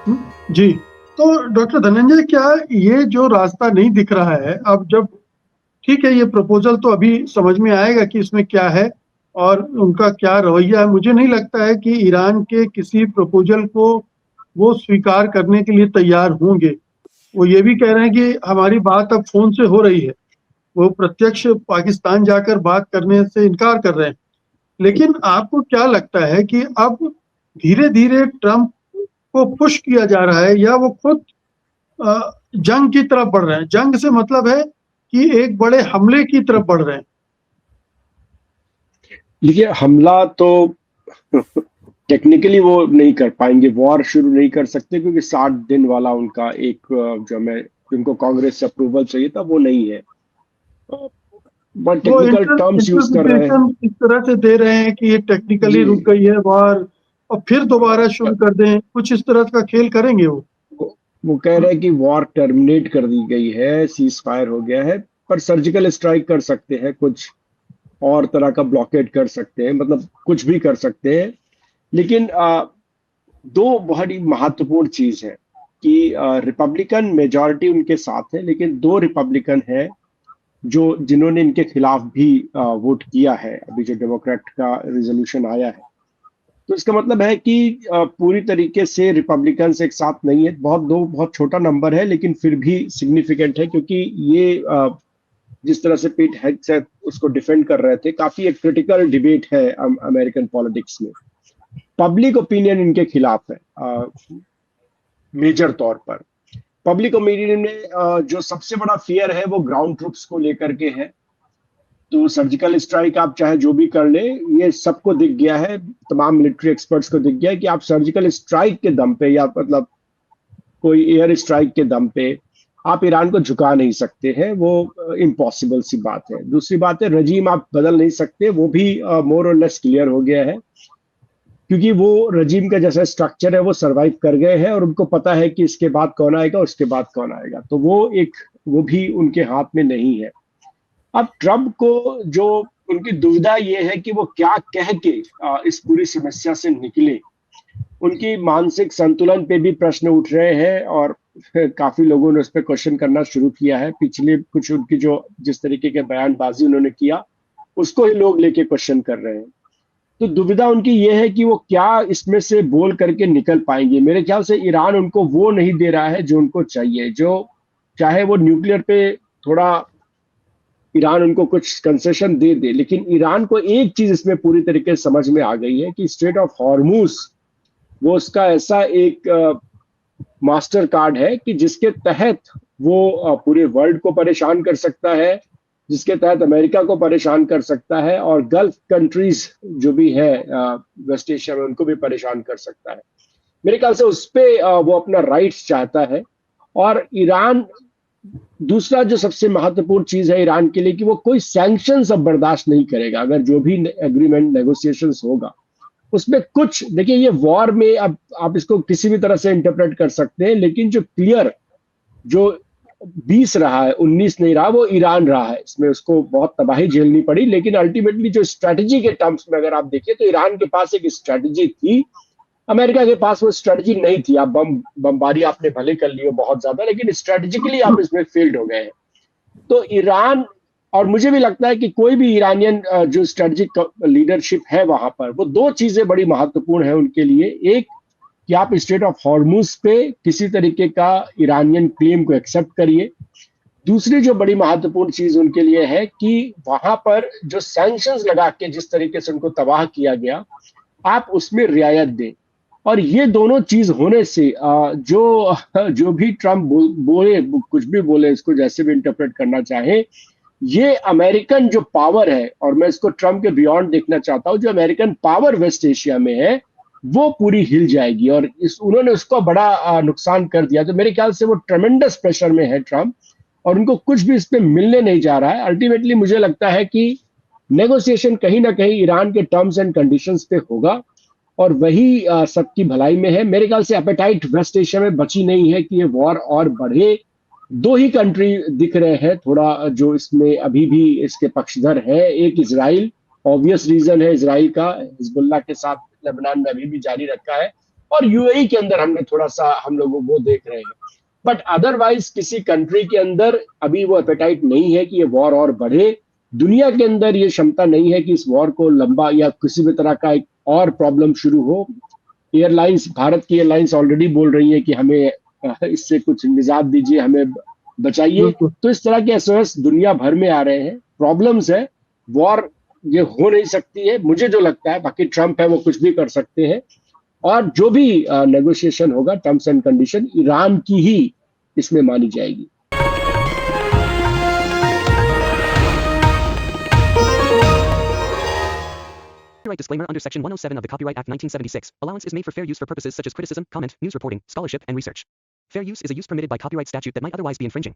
जी। तो डॉक्टर धनंजय, क्या ये जो रास्ता नहीं दिख रहा है, अब जब ठीक है, ये प्रपोजल तो अभी समझ में आएगा कि इसमें क्या है और उनका क्या रवैया है। मुझे नहीं लगता है कि ईरान के किसी प्रपोजल को वो स्वीकार करने के लिए तैयार होंगे। वो ये भी कह रहे हैं कि हमारी बात अब फोन से हो रही है। वो प्रत्यक्ष पाकिस्तान जाकर बात करने से इनकार कर रहे हैं। लेकिन आपको क्या लगता है कि अब धीरे धीरे ट्रंप को पुश किया जा रहा है या वो खुद जंग की तरफ बढ़ रहे हैं? जंग से मतलब है कि एक बड़े हमले की तरफ बढ़ रहे हैं। देखिए, हमला तो टेक्निकली वो नहीं कर पाएंगे, वॉर शुरू नहीं कर सकते, क्योंकि 60 दिन वाला उनका एक जो मैं जिनको कांग्रेस से अप्रूवल चाहिए था वो नहीं है। बट वो टेक्निकल टर्म्स यूज कर रहे हैं। इंटरप्रिटेशन इस तरह से दे रहे हैं कि ये टेक्निकली जी, रुक गई है वॉर और फिर दोबारा शुरू कर दें, कुछ इस तरह का खेल करेंगे वो। वो कह रहे हैं कि वॉर टर्मिनेट कर दी गई है, सीज फायर हो गया है, पर सर्जिकल स्ट्राइक कर सकते हैं, कुछ और तरह का ब्लॉकेड कर सकते हैं, मतलब कुछ भी कर सकते हैं। लेकिन दो बहुत ही महत्वपूर्ण चीज है कि रिपब्लिकन मेजॉरिटी उनके साथ है, लेकिन दो रिपब्लिकन है जो जिन्होंने इनके खिलाफ भी वोट किया है। अभी जो डेमोक्रेट का रिजोल्यूशन आया है, तो इसका मतलब है कि पूरी तरीके से रिपब्लिकन्स एक साथ नहीं है। बहुत छोटा नंबर है, लेकिन फिर भी सिग्निफिकेंट है, क्योंकि ये जिस तरह से पीट हेग्सेथ उसको डिफेंड कर रहे थे, काफी एक क्रिटिकल डिबेट है अमेरिकन पॉलिटिक्स में। पब्लिक ओपिनियन इनके खिलाफ है मेजर तौर पर। पब्लिक ओपिनियन में जो सबसे बड़ा फियर है वो ग्राउंड ट्रूप्स को लेकर के है। तो सर्जिकल स्ट्राइक आप चाहे जो भी कर ले, ये सबको दिख गया है, तमाम मिलिट्री एक्सपर्ट्स को दिख गया है कि आप सर्जिकल स्ट्राइक के दम पे या मतलब कोई एयर स्ट्राइक के दम पे आप ईरान को झुका नहीं सकते हैं। वो इम्पॉसिबल सी बात है। दूसरी बात है, रजीम आप बदल नहीं सकते, वो भी मोर और लेस क्लियर हो गया है, क्योंकि वो रजीम का जैसा स्ट्रक्चर है वो सरवाइव कर गए हैं और उनको पता है कि इसके बाद कौन आएगा, उसके बाद कौन आएगा। तो वो भी उनके हाथ में नहीं है। अब ट्रम्प को जो उनकी दुविधा ये है कि वो क्या कह के इस पूरी समस्या से निकले। उनकी मानसिक संतुलन पे भी प्रश्न उठ रहे हैं, और काफी लोगों ने उस पर क्वेश्चन करना शुरू किया है। पिछले कुछ उनकी जो जिस तरीके के बयानबाजी उन्होंने किया, उसको ही लोग लेके क्वेश्चन कर रहे हैं। तो दुविधा उनकी ये है कि वो क्या इसमें से बोल करके निकल पाएंगे। मेरे ख्याल से ईरान उनको वो नहीं दे रहा है जो उनको चाहिए। जो चाहे वो न्यूक्लियर पे थोड़ा ईरान उनको कुछ कंसेशन दे दे, लेकिन ईरान को एक चीज इसमें पूरी तरीके से समझ में आ गई है कि स्ट्रेट ऑफ हॉर्मूज वो उसका ऐसा एक मास्टर कार्ड है कि जिसके तहत वो पूरे वर्ल्ड को परेशान कर सकता है, जिसके तहत अमेरिका को परेशान कर सकता है, और गल्फ कंट्रीज जो भी है वेस्ट एशिया में उनको भी परेशान कर सकता है। मेरे ख्याल से उस पे वो अपना राइट्स चाहता है। और ईरान, दूसरा जो सबसे महत्वपूर्ण चीज है ईरान के लिए, कि वो कोई सैंक्शंस अब बर्दाश्त नहीं करेगा। अगर जो भी एग्रीमेंट नेगोशिएशंस होगा उसमें कुछ, देखिए ये वॉर में अब आप इसको किसी भी तरह से इंटरप्रेट कर सकते हैं, लेकिन जो क्लियर जो 20 रहा है, 19 नहीं रहा, वो ईरान रहा है। इसमें उसको बहुत तबाही झेलनी पड़ी, लेकिन अल्टीमेटली जो स्ट्रेटजी के टर्म्स में अगर आप देखिए तो ईरान के पास एक स्ट्रेटजी थी, अमेरिका के पास वो स्ट्रेटजी नहीं थी। आप बमबारी आपने भले कर ली हो बहुत ज्यादा, लेकिन स्ट्रेटेजिकली आप इसमें फेल्ड हो गए हैं। तो ईरान, और मुझे भी लगता है कि कोई भी ईरानियन जो स्ट्रेटेजिक लीडरशिप है वहां पर, वो दो चीजें बड़ी महत्वपूर्ण है उनके लिए। एक, कि आप स्टेट ऑफ हॉर्मुज पे किसी तरीके का ईरानियन क्लेम को एक्सेप्ट करिए। दूसरी जो बड़ी महत्वपूर्ण चीज उनके लिए है कि वहां पर जो सैंक्शंस लगा के जिस तरीके से उनको तबाह किया गया, आप उसमें रियायत दें। और ये दोनों चीज होने से जो जो भी ट्रम्प बोले, कुछ भी बोले, इसको जैसे भी इंटरप्रेट करना चाहे, ये अमेरिकन जो पावर है, और मैं इसको ट्रम्प के बियॉन्ड देखना चाहता हूं, जो अमेरिकन पावर वेस्ट एशिया में है वो पूरी हिल जाएगी। और उन्होंने उसको बड़ा नुकसान कर दिया। तो मेरे ख्याल से वो ट्रेमेंडस प्रेशर में है ट्रम्प, और उनको कुछ भी इस पे मिलने नहीं जा रहा है। अल्टीमेटली मुझे लगता है कि नेगोशिएशन कहीं ना कहीं ईरान के टर्म्स एंड कंडीशंस पे होगा, और वही सबकी भलाई में है। मेरे ख्याल से एपेटाइट वेस्ट एशिया में बची नहीं है कि ये वॉर और बढ़े। दो ही कंट्री दिख रहे हैं थोड़ा जो इसमें अभी भी इसके पक्षधर है। एक इजराइल, ऑब्वियस रीजन है इजराइल का, हिजबुल्लाह के साथ लेबनान में अभी भी जारी रखा है। और यूएई के अंदर हमने थोड़ा सा हम लोग वो देख रहे हैं, बट अदरवाइज किसी कंट्री के अंदर अभी वो एपेटाइट नहीं है कि ये वॉर और बढ़े। दुनिया के अंदर ये क्षमता नहीं है कि इस वॉर को लंबा या किसी भी तरह का एक और प्रॉब्लम शुरू हो। एयरलाइंस, भारत की एयरलाइंस ऑलरेडी बोल रही है कि हमें इससे कुछ निजात दीजिए, हमें बचाइए। बिल्कुल। तो इस तरह के एसओएस दुनिया भर में आ रहे हैं। प्रॉब्लम्स है, वॉर ये हो नहीं सकती है मुझे जो लगता है। बाकी ट्रम्प है, वो कुछ भी कर सकते हैं, और जो भी नेगोशिएशन होगा, टर्म्स एंड कंडीशन ईरान की ही इसमें मानी जाएगी। Copyright disclaimer under Section 107 of the Copyright Act 1976. Allowance is made for fair use for purposes such as criticism, comment, news reporting, scholarship, and research. Fair use is a use permitted by copyright statute that might otherwise be infringing.